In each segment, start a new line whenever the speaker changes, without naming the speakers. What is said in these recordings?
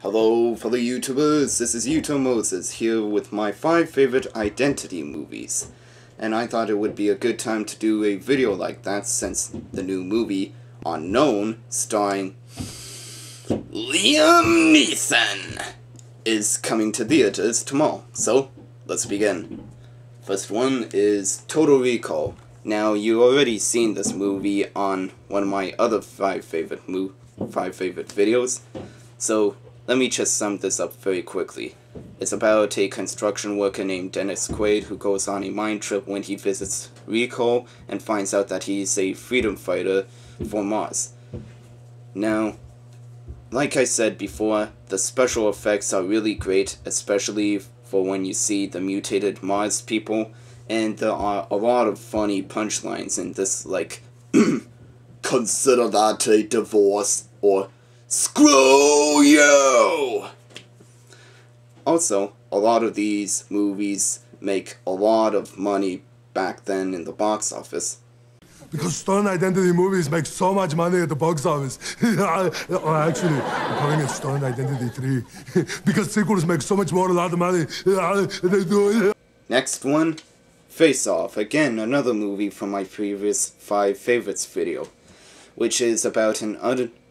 Hello fellow YouTubers, this is YouTube Moses here with my 5 favorite identity movies. And I thought it would be a good time to do a video like that since the new movie, Unknown, starring Liam Neeson, is coming to theaters tomorrow. So, let's begin. First one is Total Recall. Now, you already seen this movie on one of my other 5 favorite videos, so let me just sum this up very quickly. It's about a construction worker named Dennis Quaid who goes on a mind trip when he visits Recall and finds out that he's a freedom fighter for Mars. Now, like I said before, the special effects are really great, especially for when you see the mutated Mars people, and there are a lot of funny punchlines in this, like, consider that a divorce, or screw you! Also, a lot of these movies make a lot of money back then in the box office.
Because stolen identity movies make so much money at the box office. Actually, I'm calling it Stolen Identity 3. Because sequels make so much more a lot of money.
Next one, Face Off. Again, another movie from my previous 5 favorites video, which is about an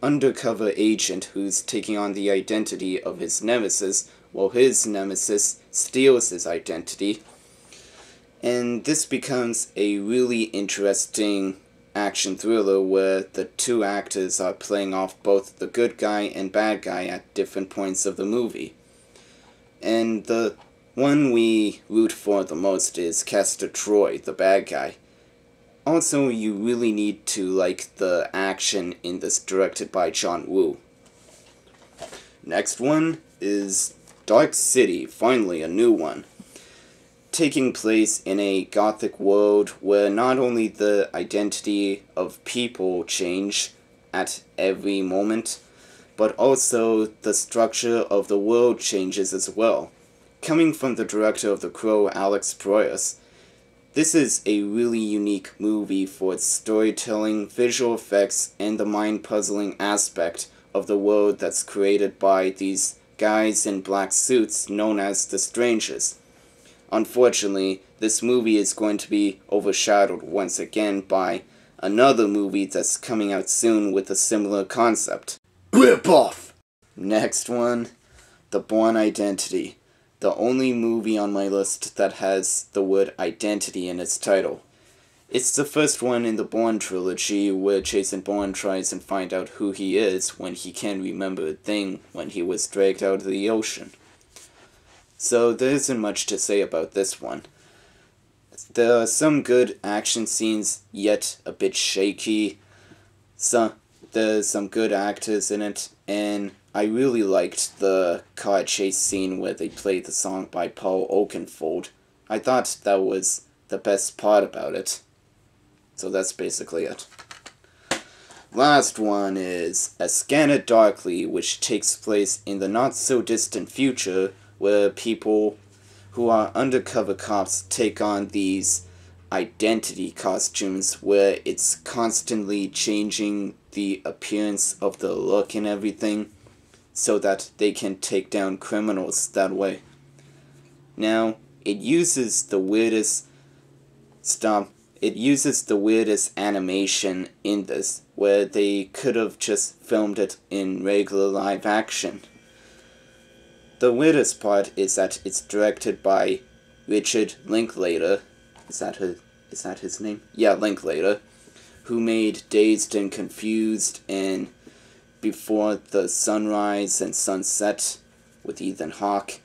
undercover agent who's taking on the identity of his nemesis, while his nemesis steals his identity. And this becomes a really interesting action thriller where the two actors are playing off both the good guy and bad guy at different points of the movie. And the one we root for the most is Castor Troy, the bad guy. Also, you really need to like the action in this, directed by John Woo. Next one is Dark City, finally a new one. Taking place in a gothic world where not only the identity of people change at every moment, but also the structure of the world changes as well. Coming from the director of The Crow, Alex Proyas, this is a really unique movie for its storytelling, visual effects, and the mind-puzzling aspect of the world that's created by these guys in black suits known as the Strangers. Unfortunately, this movie is going to be overshadowed once again by another movie that's coming out soon with a similar concept. Rip off! Next one, The Bourne Identity. The only movie on my list that has the word identity in its title. It's the first one in the Bourne trilogy where Jason Bourne tries and find out who he is when he can't remember a thing when he was dragged out of the ocean. So there isn't much to say about this one. There are some good action scenes, yet a bit shaky. There's some good actors in it, and I really liked the car chase scene where they played the song by Paul Oakenfold. I thought that was the best part about it. So that's basically it. Last one is A Scanner Darkly, which takes place in the not-so-distant future, where people who are undercover cops take on these identity costumes where it's constantly changing the appearance of the look and everything so that they can take down criminals that way. Now, it uses the weirdest animation in this, where they could have just filmed it in regular live action. The weirdest part is that it's directed by Richard Linklater. Is that his name? Yeah, Linklater, who made Dazed and Confused and Before the Sunrise and Sunset with Ethan Hawke.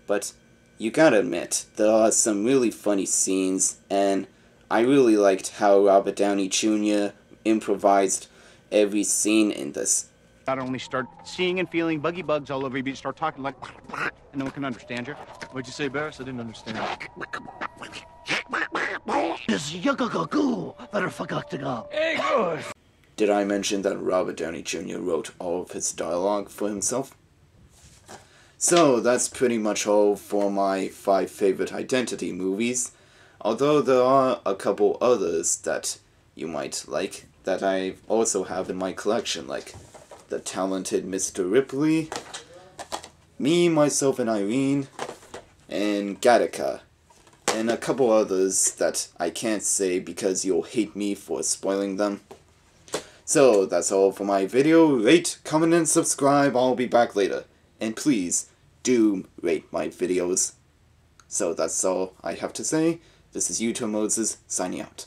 But you gotta admit, there are some really funny scenes, and I really liked how Robert Downey Jr. improvised every scene in this.
Not only start seeing and feeling buggy bugs all over you, but you start talking like, and no one can understand you.
What'd you say, Barris? I didn't understand.
Did I mention that Robert Downey Jr. wrote all of his dialogue for himself? So, that's pretty much all for my 5 favorite identity movies, although there are a couple others that you might like that I also have in my collection, like The Talented Mr. Ripley, Me, Myself, and Irene, and Gattaca, and a couple others that I can't say because you'll hate me for spoiling them. So, that's all for my video. Rate, comment, and subscribe. I'll be back later. And please, do rate my videos. So that's all I have to say. This is Yuto Moses, signing out.